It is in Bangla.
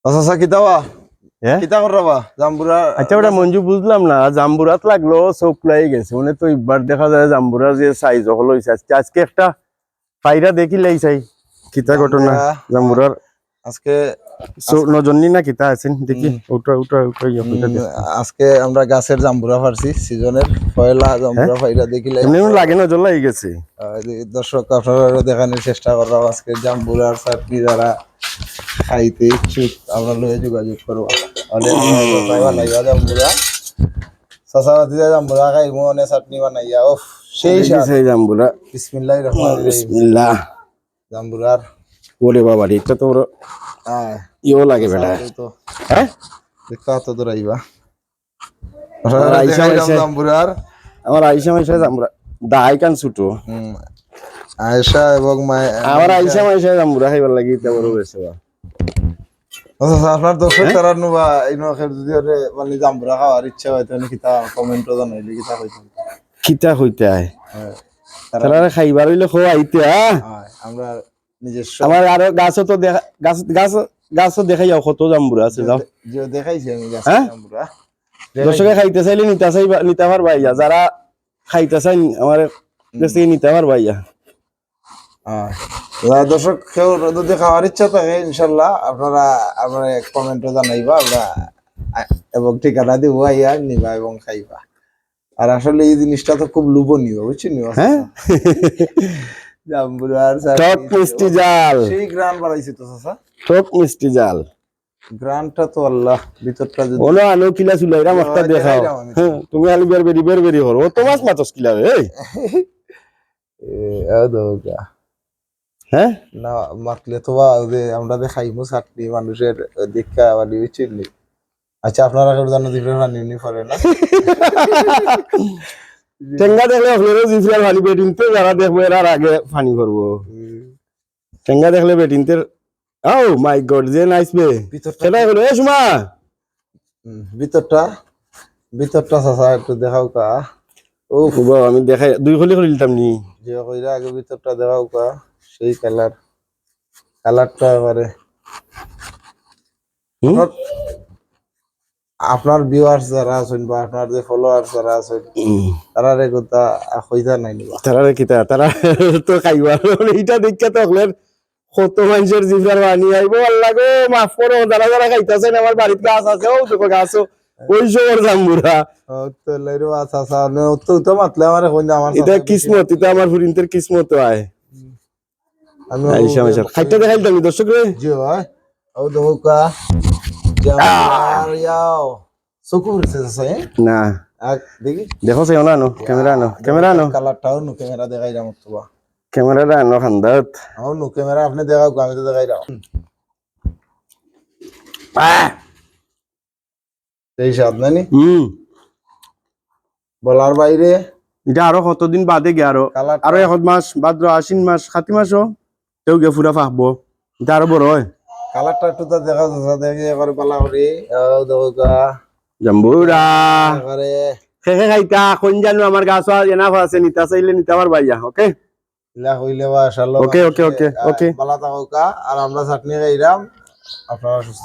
আচ্ছা কিতাবা কিতা করবা জাম্বুরা আচ্ছা ওটা মঞ্জু বুঝলাম না জাম্বুরাত লাগলো চোখ লাই গেছে মানে তো একবার দেখা যায় জাম্বুরা যে সাইজ হলো আজকে একটা পায়রা দেখি লাই চাই কিতা ঘটনা জাম্বুরার আজকে নজনী না কিতা আছেন দেখি ওটা আজকে আমরা গাছের জাম্বুরা পারছি সিজনের পয়লা জাম্বুরা পায়রা দেখি লাই এমনি লাগে নজর লাই গেছে দর্শক আপনারা দেখানোর চেষ্টা করলাম আজকে জাম্বুরার চাটনি যারা খাইতে ইচ্ছুক আমরা লয়ে যোগাযোগ করবো জাম্বুরা চাচাবাতি জাম্বুরা খাই মনে চাটনি বানাইয়া ওফ সেই জাম্বুরা বিসমিল্লাহির রহমানির রহিম বিসমিল্লাহ জাম্বুরার ওরে বাবা এটা তো ইও লাগে বেটা হ্যাঁ দেখা তো দরাইবা জাম্বুরার আমার আইসা মাইসা জাম্বুরা দাই কান ছুটো আয়েশা এবং আমার আইসা মাইসা জাম্বুরা খাইবার লাগি এটা বড় হয়েছে আচ্ছা আপনার দর্শক তারা নুবা ইনখের যদি মানে জাম্বুরা খাওয়ার ইচ্ছা হয় তাহলে কিতা কমেন্টও জানাইলে কিতা হইতে আয় তারা খাইবার হইলে খো আইতে আমরা নিজস্ব আমার আরো গাছও তো দেখা গাছও দেখাই যাও কত জাম্বুরা আছে যাও যে দেখাইছি আমি গাছ জাম্বুরা দর্শকে খাইতে চাইলে নিতে পারবাইয়া যারা খাইতে চাই আমার কাছ থেকে নিতে পারবাইয়া দর্শক কেউ যদি খাওয়ার ইচ্ছা থাকে ইনশাল্লাহ আপনারা আপনারা কমেন্টে জানাইবা আমরা এবং ঠিকানা দিব আইয়া নিবা এবং খাইবা আর আসলে এই জিনিসটা তো খুব লোভনীয় বুঝছেন হ্যাঁ জাম্বুরার টক মিষ্টি জাল সেই গ্রান বাড়াইছে তো চাচা টক মিষ্টি জাল গ্রানটা তো আল্লাহ ভিতরটা যদি ওলো আনো কিলা চুলাইরা মাছটা দেখাও তুমি আলু বের হর ও তো মাছ মাছ কিলা এই দৌকা হ্যাঁ না মাতলে তো আমরা যে খাইমু চাটনি মানুষের দীক্ষা বাড়ি চিনলি আচ্ছা আপনারা কেউ জানো জিফরের পানি নি পরে না টেঙ্গা দেখলে আপনারা জিফরের পানি বেটিনতে যারা দেখবো এর আগে পানি করবো টেঙ্গা দেখলে বেটিনতে ও মাই গড যে নাইস বে সেটাই হলো এ সুমা ভিতরটা চাচা একটু দেখাও কা ও বাবা আমি দেখাই দুই খলি করিলাম নি যে কইরা আগে ভিতরটা দেখাও কা সেই কালারটা এবারে আপনার ভিউয়ার্স যারা আছেন বা আপনার যে ফলোয়ার্স যারা আছেন তারা রে কথা কইতা নাই নিবা তারা রে কিতা তারা তো খাইবা এইটা দেখতে তো হলেন কত মানুষের জিফরার বানি আইবো আল্লাহ গো মাফ করো যারা খাইতাছেন আমার বাড়িতে গাছ আছে ও দেখো গাছও ওই সবর জাম্বুরা তো লাইরো আচ্ছা তো মাতলে আমারে কইনা আমার এটা কিসমত এটা আমার ফুরিনতের কিসমত আয় আমি আইসা মাইসা খাইতে দেখাইতাম দর্শক রে জি ভাই ও দেখোকা জামার ইয়াও সুকুরছে আছে না দেখি দেখো সে না ক্যামেরা নো কালারটাও নো ক্যামেরা দেখাই দাও তো বা ক্যামেরাটা নো খান্দাত আও নো ক্যামেরা আপনি দেখাও আমি তো দেখাই দাও এই স্বাদ নানি বলার বাইরে এটা আরো কতদিন বাদে গে আরো এক মাস ভাদ্র আশ্বিন মাস কাতি মাসও কেউ গে ফুরা ফাঁকবো এটা আরো বড় হয় কালারটা একটু তো দেখা যাচ্ছে দেখি এবারে পালা করি দেখো জাম্বুরা এবারে খেখে খাইতা কোন জানো আমার গাছ এনাফ আছে নিতা চাইলে নিতে পারবাইয়া ওকে ইলা হইলে বা ইনশাআল্লাহ ওকে পালা থাকা আর আমরা চাটনি খাইরাম আপনারা সুস্থ